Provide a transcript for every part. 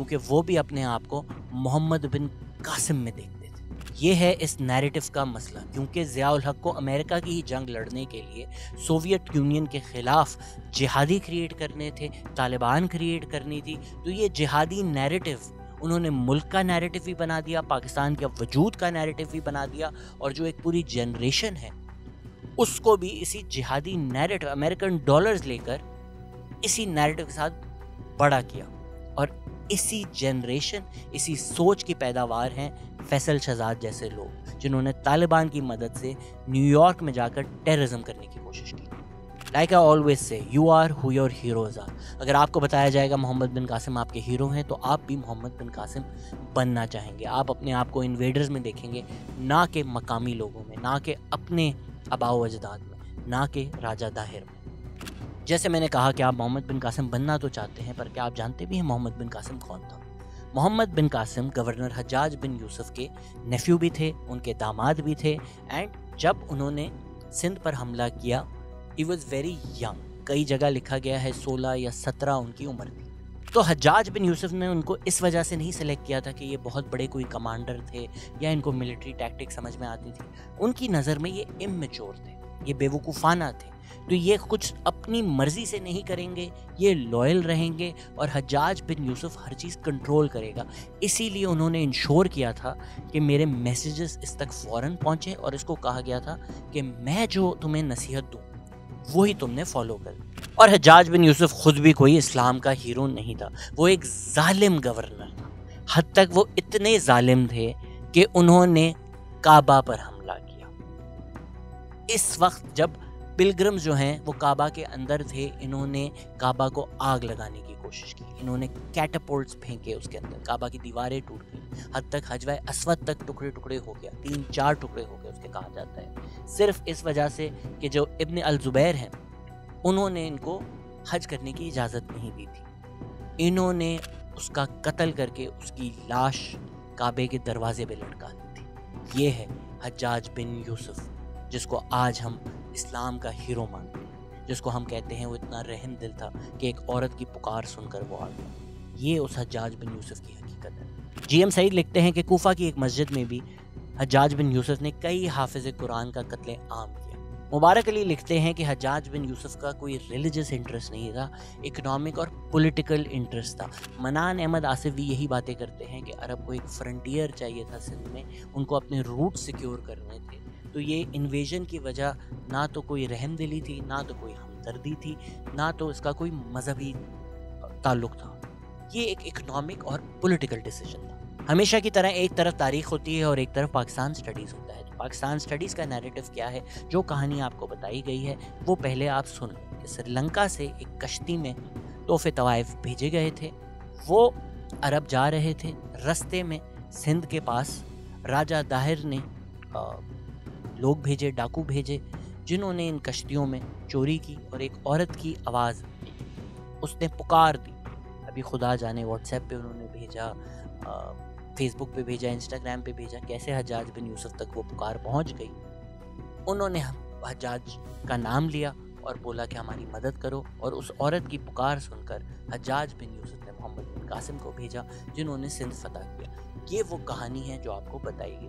کیونکہ وہ بھی اپنے آپ کو محمد بن قاسم میں دیکھتے تھے۔ یہ ہے اس نیریٹو کا مسئلہ، کیونکہ ضیاء الحق کو امریکہ کی ہی جنگ لڑنے کے لیے سوویت یونین کے خلاف جہادی کریٹ کرنے تھے، طالبان کریٹ کرنی تھی، تو یہ جہادی نیریٹو انہوں نے ملک کا نیریٹو بھی بنا دیا، پاکستان کے وجود کا نیریٹو بھی بنا دیا، اور جو ایک پوری جنریشن ہے اس کو بھی اسی جہادی نیریٹو امریکن ڈالرز لے کر اسی نیریٹو کے ساتھ بڑا کیا۔ اور اسی جنریشن، اسی سوچ کی پیداوار ہیں فیصل شہزاد جیسے لوگ، جنہوں نے طالبان کی مدد سے نیو یارک میں جا کر ٹیررزم کرنے کی کوشش کی۔ Like I always say, you are who your heroes are۔ اگر آپ کو بتایا جائے گا محمد بن قاسم آپ کے ہیرو ہیں تو آپ بھی محمد بن قاسم بننا چاہیں گے۔ آپ اپنے آپ کو انویڈرز میں دیکھیں گے، نہ کہ مقامی لوگوں میں، نہ کہ اپنے آباء و اجداد میں، نہ کہ راجہ داہر میں۔ جیسے میں نے کہا کہ آپ محمد بن قاسم بننا تو چاہتے ہیں، پر کیا آپ جانتے بھی ہیں محمد بن قاسم کون تھا؟ محمد بن قاسم گورنر حجاج بن یوسف کے نیفیو بھی تھے، ان کے داماد بھی تھے، اینڈ جب انہوں نے سندھ پر حملہ کیا he was very young۔ کئی جگہ لکھا گیا ہے 16 یا 17 ان کی عمر تھی۔ تو حجاج بن یوسف نے ان کو اس وجہ سے نہیں سلیکٹ کیا تھا کہ یہ بہت بڑے کوئی کمانڈر تھے یا ان کو ملٹری ٹیکٹک سمجھ میں آتی تھی۔ ان کی نظر میں یہ اممیچور تھے، یہ بے وقوفانہ تھے، تو یہ کچھ اپنی مرضی سے نہیں کریں گے، یہ لوئل رہیں گے، اور حجاج بن یوسف ہر چیز کنٹرول کرے گا۔ اسی لیے انہوں نے انشور کیا تھا کہ میرے میسیجز اس تک فوراً پہنچے، اور اس کو کہا گیا تھا کہ میں جو تمہیں نصیحت دوں وہی تم نے فالو کر۔ اور حجاج بن یوسف خود بھی کوئی اسلام کا ہیرو نہیں تھا، وہ ایک ظالم گورنر تھا، حد تک وہ اتنے ظالم تھے کہ انہوں نے کعبہ پر حملہ کیا۔ اس وقت جب پلگرمز جو ہیں وہ کعبہ کے اندر تھے، انہوں نے کعبہ کو آگ لگانے کی کوشش کی، انہوں نے کیٹاپولٹس پھینکے اس کے اندر، کعبہ کی دیواریں ٹوٹ گئیں، حد تک حجرہ اسود تک ٹکڑے ٹکڑے ہو گیا، 3-4 ٹکڑے ہو گئے اس کے کہا جاتا ہے، صرف اس وجہ سے کہ جو ابن الزبیر ہیں انہوں نے ان کو حج کرنے کی اجازت نہیں دی تھی، انہوں نے اس کا قتل کر کے اس کی لاش کعبے کے دروازے پہ لٹکا دی تھی۔ یہ ہے حجاج بن یوسف، جس کو آج ہم اسلام کا ہیرو مانتے ہیں، جس کو ہم کہتے ہیں وہ اتنا رحم دل تھا کہ ایک عورت کی پکار سن کر وہ آ گیا۔ یہ اس حجاج بن یوسف کی حقیقت ہے۔ جی ایم سعید لکھتے ہیں کہ کوفہ کی ایک مسجد میں بھی حجاج بن یوسف نے کئی حافظ قرآن کا قتل عام کیا۔ مبارک علی لکھتے ہیں کہ حجاج بن یوسف کا کوئی ریلیجس انٹرسٹ نہیں تھا، اکنامک اور پولیٹیکل انٹرسٹ تھا۔ منان احمد آصف بھی یہی باتیں کرتے ہیں کہ عرب کو ایک فرنٹیئر چاہیے تھا سندھ میں، ان کو اپنے روٹ سیکیور کرنے تھے، تو یہ انویژن کی وجہ نہ تو کوئی رحم دلی تھی، نہ تو کوئی ہمدردی تھی، نہ تو اس کا کوئی مذہبی تعلق تھا، یہ ایک اکنامک اور پولیٹیکل ڈیسیجن تھا۔ ہمیشہ کی طرح ایک طرف تاریخ ہوتی ہے اور ایک طرف پاکستان سٹڈیز ہوتا ہے۔ تو پاکستان سٹڈیز کا نیریٹو کیا ہے، جو کہانی آپ کو بتائی گئی ہے وہ پہلے آپ سن لیں کہ سری لنکا سے ایک کشتی میں تحفے طوائف بھیجے گئے تھے، وہ عرب جا رہے تھے، رستے میں سندھ کے پاس راجہ داہر نے لوگ بھیجے، ڈاکو بھیجے، جنہوں نے ان کشتیوں میں چوری کی، اور ایک عورت کی آواز اس نے پکار دی۔ ابھی خدا جانے واٹس ایپ پہ انہوں نے بھیجا، فیس بک پہ بھیجا، انسٹاگرام پہ بھیجا، کیسے حجاج بن یوسف تک وہ پکار پہنچ گئی۔ انہوں نے حجاج کا نام لیا اور بولا کہ ہماری مدد کرو، اور اس عورت کی پکار سن کر حجاج بن یوسف نے محمد بن قاسم کو بھیجا، جنہوں نے سندھ فتح کیا۔ یہ وہ کہانی ہے جو آپ کو بتائی گئی،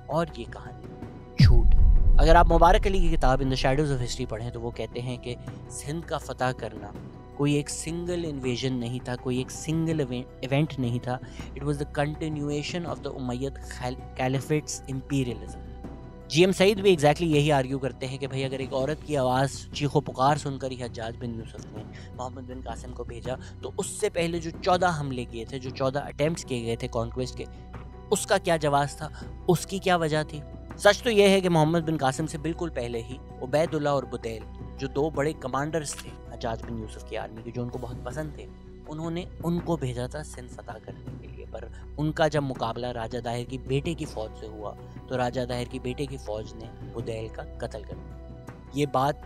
اور یہ کہانی جھوٹ۔ اگر آپ مبارک علی کی کتاب ان دا شیڈوز آف ہسٹری پڑھیں تو وہ کہتے ہیں کہ سندھ کا فتح کرنا کوئی ایک سنگل انویژن نہیں تھا، کوئی ایک سنگل ایونٹ نہیں تھا، it was the continuation of the Umayyad caliphate's imperialism. G M Saeed بھی ایگزیکٹلی یہی آرگیو کرتے ہیں کہ بھئی اگر ایک عورت کی آواز چیخ و پکار سن کر ہی حجاج بن یوسف نے محمد بن قاسم کو بھیجا، تو اس سے پہلے جو 14 حملے کیے تھے، جو 14 اٹیمپٹس کیے گئے تھے کانکویسٹ کے، اس کا کیا جواز تھا، اس کی کیا وجہ تھی؟ سچ تو یہ ہے کہ محمد بن قاسم سے بالکل پہلے ہی عبید اللہ اور بدیل، جو 2 بڑے کمانڈرز تھے حجاج بن یوسف کی آرمی کے، جو ان کو بہت پسند تھے، انہوں نے ان کو بھیجا تھا سندھ فتح کرنے کے لیے۔ پر ان کا جب مقابلہ راجہ داہر کی بیٹے کی فوج سے ہوا تو راجہ داہر کی بیٹے کی فوج نے بدیل کا قتل کر دیا۔ یہ بات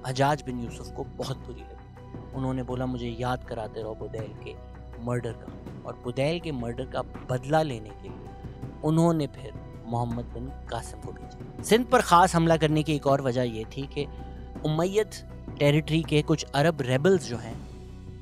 حجاج بن یوسف کو بہت بری لگی، انہوں نے بولا مجھے یاد کراتے رہو بدیل کے مرڈر کا، اور بدیل کے مرڈر کا بدلہ لینے کے لیے انہوں نے پھر محمد بن قاسم کو بھیجا۔ سندھ پر خاص حملہ کرنے کی ایک اور وجہ یہ تھی کہ امیت ٹیریٹری کے کچھ عرب ریبلز جو ہیں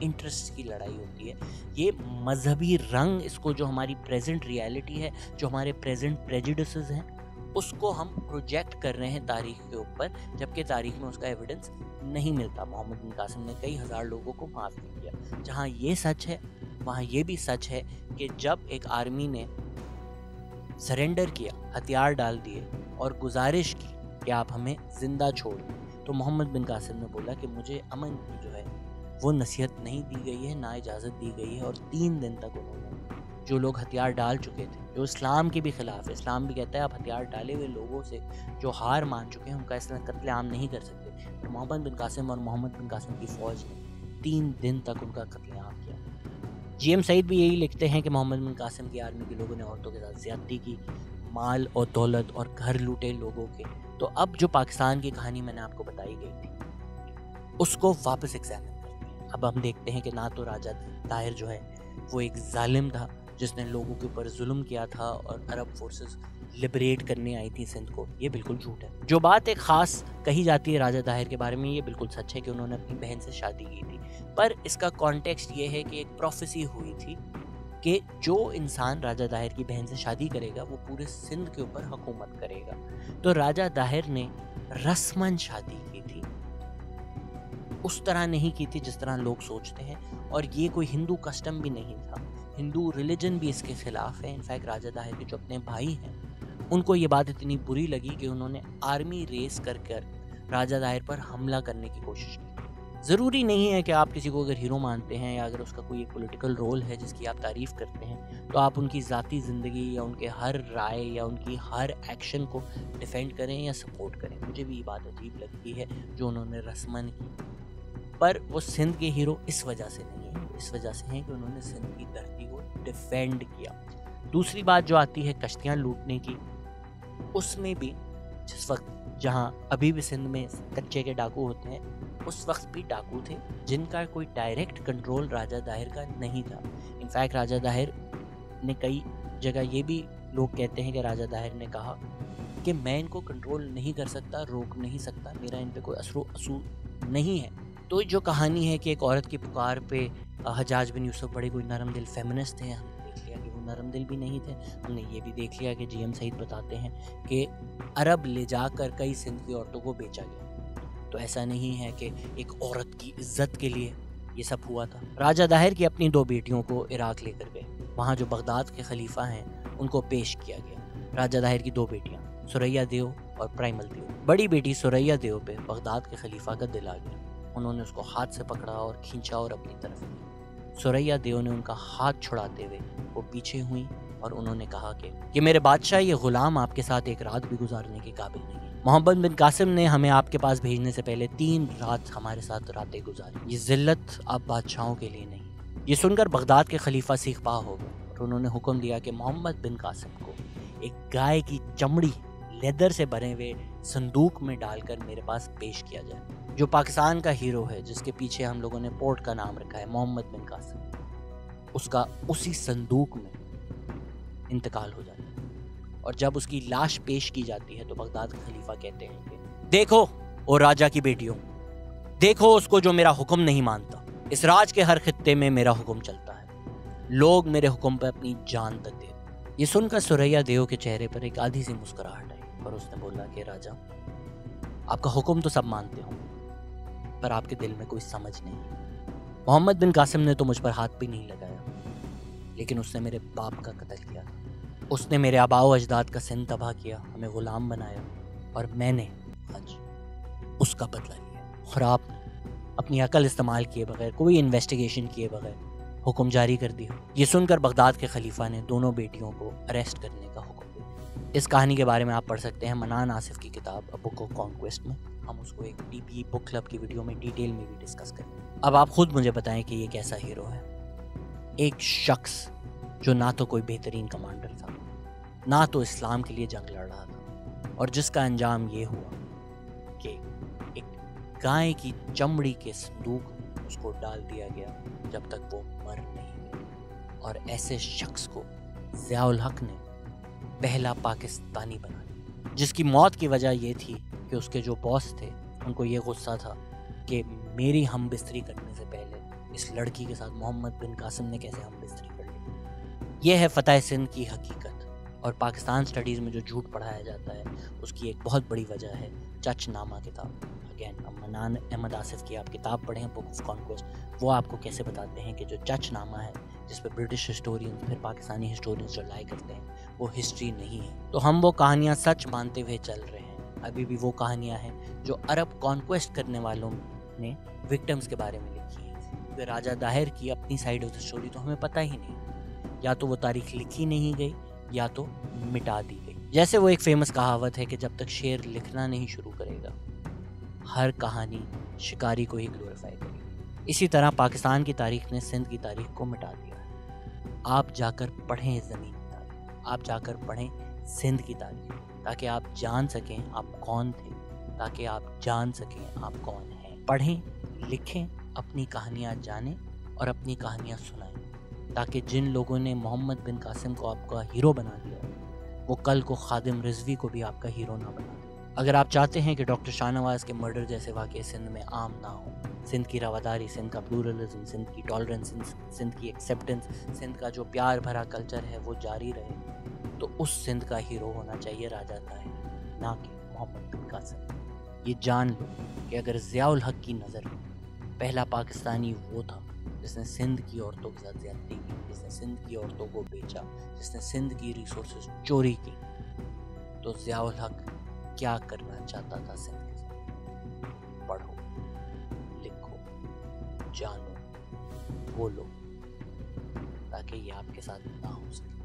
انٹرسٹ کی لڑائی ہوتی ہے، یہ مذہبی رنگ، اس کو جو ہماری پریزنٹ ریالٹی ہے، جو ہمارے پریزنٹ پریجوڈسز ہیں، اس کو ہم پروجیکٹ کر رہے ہیں تاریخ کے اوپر، جبکہ تاریخ میں اس کا ایویڈنس نہیں ملتا۔ محمد بن قاسم نے کئی ہزار لوگوں کو معاف کیا۔ جہاں یہ سچ ہے وہاں یہ بھی سچ ہے کہ جب ایک آرمی نے سرنڈر کیا، ہتھیار ڈال دیے اور گزارش کی کہ آپ ہمیں زندہ چھوڑ دیں، تو محمد بن قاسم نے بولا کہ مجھے امن کی جو ہے وہ نصیحت نہیں دی گئی ہے، نہ اجازت دی گئی ہے۔ اور 3 دن تک انہوں نے جو لوگ ہتھیار ڈال چکے تھے، جو اسلام کے بھی خلاف ہے، اسلام بھی کہتا ہے آپ ہتھیار ڈالے ہوئے لوگوں سے جو ہار مان چکے ہیں ان کا اس طرح قتل عام نہیں کر سکتے، اور محمد بن قاسم اور محمد بن قاسم کی فوج نے 3 دن تک ان کا قتل عام کیا۔ جی ایم سعید بھی یہی لکھتے ہیں کہ محمد بن قاسم کی آرمی کے لوگوں نے عورتوں کے ساتھ زیادتی کی، مال اور دولت اور گھر لوٹے لوگوں کے۔ تو اب جو پاکستان کی کہانی میں نے آپ کو بتائی گئی تھی اس کو واپس ایگزامن کرتے ہیں۔ اب ہم دیکھتے ہیں کہ نہ تو راجہ طاہر جو ہے وہ ایک ظالم تھا جس نے لوگوں کے اوپر ظلم کیا تھا اور عرب فورسز لبریٹ کرنے آئی تھی سندھ کو، یہ بالکل جھوٹ ہے۔ جو بات ایک خاص کہی جاتی ہے راجہ طاہر کے بارے میں، یہ بالکل سچ ہے کہ انہوں نے اپنی بہن سے شادی کی تھی، پر اس کا کانٹیکسٹ یہ ہے کہ ایک پروفیسی ہوئی تھی کہ جو انسان راجہ طاہر کی بہن سے شادی کرے گا وہ پورے سندھ کے اوپر حکومت کرے گا۔ تو راجہ طاہر نے رسماً شادی کی تھی، اس طرح نہیں کی تھی جس طرح لوگ سوچتے ہیں، اور یہ کوئی ہندو کسٹم بھی نہیں تھا، ہندو ریلیجن بھی اس کے خلاف ہے۔ انفیکٹ راجہ طاہر کے جو اپنے بھائی ہیں ان کو یہ بات اتنی بری لگی کہ انہوں نے آرمی ریس کر راجہ طاہر پر حملہ کرنے کی کوشش کی۔ ضروری نہیں ہے کہ آپ کسی کو اگر ہیرو مانتے ہیں یا اگر اس کا کوئی ایک پولیٹیکل رول ہے جس کی آپ تعریف کرتے ہیں تو آپ ان کی ذاتی زندگی یا ان کے ہر رائے یا ان کی ہر ایکشن کو ڈیفینڈ کریں یا سپورٹ کریں۔ مجھے بھی یہ بات عجیب لگتی ہے جو انہوں نے رسماً کی، پر وہ سندھ کے ہیرو اس وجہ سے نہیں ہیں، اس وجہ سے ہیں کہ انہوں نے سندھ کی دھرتی کو ڈیفینڈ کیا۔ دوسری بات جو آتی ہے کشتیاں لوٹنے کی، اس میں بھی جس وقت جہاں ابھی بھی سندھ میں کچے کے ڈاکو ہوتے ہیں، اس وقت بھی ڈاکو تھے جن کا کوئی ڈائریکٹ کنٹرول راجہ طاہر کا نہیں تھا۔ انفیکٹ راجہ طاہر نے کئی جگہ یہ بھی لوگ کہتے ہیں کہ راجہ طاہر نے کہا کہ میں ان کو کنٹرول نہیں کر سکتا، روک نہیں سکتا، میرا ان پہ کوئی اثر و اثر نہیں ہے۔ تو جو کہانی ہے کہ ایک عورت کی پکار پہ حجاج بن یوسف بڑے کوئی نرم دل فیمنسٹ تھے، ہم نے دیکھ لیا کہ وہ نرم دل بھی نہیں تھے۔ ہم نے یہ بھی دیکھ لیا کہ جی ایم سعید بتاتے ہیں کہ عرب لے جا کر کئی سندھ کی عورتوں کو بیچا گیا۔ تو ایسا نہیں ہے کہ ایک عورت کی عزت کے لیے یہ سب ہوا تھا۔ راجہ طاہر کی اپنی 2 بیٹیوں کو عراق لے کر گئے، وہاں جو بغداد کے خلیفہ ہیں ان کو پیش کیا گیا۔ راجہ طاہر کی 2 بیٹیاں سریا دیو اور پرائمل دیو۔ بڑی بیٹی سریا دیو پہ بغداد کے خلیفہ کا دل آ گیا، انہوں نے اس کو ہاتھ سے پکڑا اور کھینچا اور اپنی طرف لیا۔ سریا دیو نے ان کا ہاتھ چھڑاتے ہوئے وہ پیچھے ہوئیں اور انہوں نے کہا کہ میرے بادشاہ، یہ غلام آپ کے ساتھ ایک رات بھی گزارنے کے قابل نہیں ہے۔ محمد بن قاسم نے ہمیں آپ کے پاس بھیجنے سے پہلے 3 رات ہمارے ساتھ راتیں گزاری، یہ ذلت آپ بادشاہوں کے لیے نہیں۔ یہ سن کر بغداد کے خلیفہ سیخ پا ہو گئے اور انہوں نے حکم دیا کہ محمد بن قاسم کو ایک گائے کی چمڑی لیدر سے بھرے ہوئے صندوق میں ڈال کر میرے پاس پیش کیا جائے۔ جو پاکستان کا ہیرو ہے جس کے پیچھے ہم لوگوں نے پورٹ کا نام رکھا ہے محمد بن قاسم، اس کا اسی صندوق میں انتقال ہو جاتا ہے، اور جب اس کی لاش پیش کی جاتی ہے تو بغداد کے خلیفہ کہتے ہیں کہ دیکھو او راجہ کی بیٹیوں، دیکھو اس کو جو میرا حکم نہیں مانتا۔ اس راج کے ہر خطے میں میرا حکم چلتا ہے، لوگ میرے حکم پہ اپنی جان تک دے۔ یہ سن کر سریا دیو کے چہرے پر ایک آدھی سی مسکراہٹ آئی اور اس نے بولا کہ راجہ، آپ کا حکم تو سب مانتے ہوں پر آپ کے دل میں کوئی سمجھ نہیں۔ محمد بن قاسم نے تو مجھ پر ہاتھ بھی نہیں لگایا، لیکن اس نے میرے باپ کا قتل کیا، اس نے میرے آباء و اجداد کا سندھ تباہ کیا، ہمیں غلام بنایا، اور میں نے آج اس کا بدلہ لیا، اور آپ نے اپنی عقل استعمال کیے بغیر، کوئی انویسٹیگیشن کیے بغیر حکم جاری کر دیا۔ یہ سن کر بغداد کے خلیفہ نے دونوں بیٹیوں کو اریسٹ کرنے کا حکم دیا۔ اس کہانی کے بارے میں آپ پڑھ سکتے ہیں منان آصف کی کتاب اے بک آف کانکویسٹ میں، ہم اس کو ایک DP بک کلب کی ویڈیو میں ڈیٹیل میں بھی ڈسکس کریں۔ اب آپ خود مجھے بتائیں کہ یہ کیسا ہیرو ہے؟ ایک شخص جو نہ تو کوئی بہترین کمانڈر تھا، نہ تو اسلام کے لیے جنگ لڑ رہا تھا، اور جس کا انجام یہ ہوا کہ ایک گائے کی چمڑی کے صندوق میں اس کو ڈال دیا گیا جب تک وہ مر نہیں گیا۔ اور ایسے شخص کو ضیاء الحق نے پہلا پاکستانی بنا دیا، جس کی موت کی وجہ یہ تھی کہ اس کے جو باس تھے ان کو یہ غصہ تھا کہ میری ہم بستری کرنے سے پہلے اس لڑکی کے ساتھ محمد بن قاسم نے کیسے ہم بستری کر لی. یہ ہے فتح سندھ کی حقیقت. اور پاکستان سٹڈیز میں جو جھوٹ پڑھایا جاتا ہے اس کی ایک بہت بڑی وجہ ہے چچ نامہ کتاب. اگین منان احمد آصف کی آپ کتاب پڑھیں بک آف کانکویسٹ, وہ آپ کو کیسے بتاتے ہیں کہ جو چچ نامہ ہے جس پہ برٹش ہسٹورینز پھر پاکستانی ہسٹورینز جو لائے کرتے ہیں وہ ہسٹری نہیں ہے. تو ہم وہ کہانیاں سچ مانتے ہوئے چل رہے ہیں. ابھی بھی وہ کہانیاں ہیں جو عرب کانکویسٹ کرنے والوں نے وکٹمز کے بارے میں لکھی ہیں. کیونکہ راجہ داہر کی اپنی سائیڈ آف دا اسٹوری تو ہمیں پتہ ہی نہیں, یا تو وہ تاریخ لکھی نہیں گئی یا تو مٹا دی گئی. جیسے وہ ایک فیمس کہاوت ہے کہ جب تک شعر لکھنا نہیں شروع کرے گا ہر کہانی شکاری کو ہی گلوریفائی کرے گی. اسی طرح پاکستان کی تاریخ نے سندھ کی تاریخ کو مٹا دیا ہے. آپ جا کر پڑھیں زمین کی تاریخ, آپ جا کر پڑھیں سندھ کی تاریخ, تاکہ آپ جان سکیں آپ کون تھے, تاکہ آپ جان سکیں آپ کون ہیں. پڑھیں, لکھیں, اپنی کہانیاں جانیں اور اپنی کہانیاں سنائیں, تاکہ جن لوگوں نے محمد بن قاسم کو آپ کا ہیرو بنا دیا وہ کل کو خادم رضوی کو بھی آپ کا ہیرو نہ بنا دے. اگر آپ چاہتے ہیں کہ ڈاکٹر شاہ نواز کے مرڈر جیسے واقعے سندھ میں عام نہ ہوں, سندھ کی رواداری, سندھ کا پلورلزم, سندھ کی ٹالرنس, سندھ کی ایکسیپٹنس, سندھ کا جو پیار بھرا کلچر ہے وہ جاری رہے, تو اس سندھ کا ہیرو ہونا چاہیے راجہ طاہر, نہ کہ محمد بن قاسم. یہ جان لو کہ اگر ضیاء الحق کی نظر میں پہلا پاکستانی وہ تھا جس نے سندھ کی عورتوں کے ساتھ زیادتی کی, جس نے سندھ کی عورتوں کو بیچا, جس نے سندھ کی ریسورسز چوری کی, تو ضیاء الحق کیا کرنا چاہتا تھا سندھ کے ساتھ. پڑھو, لکھو, جانو, بولو, تاکہ یہ آپ کے ساتھ نہ ہو سکے.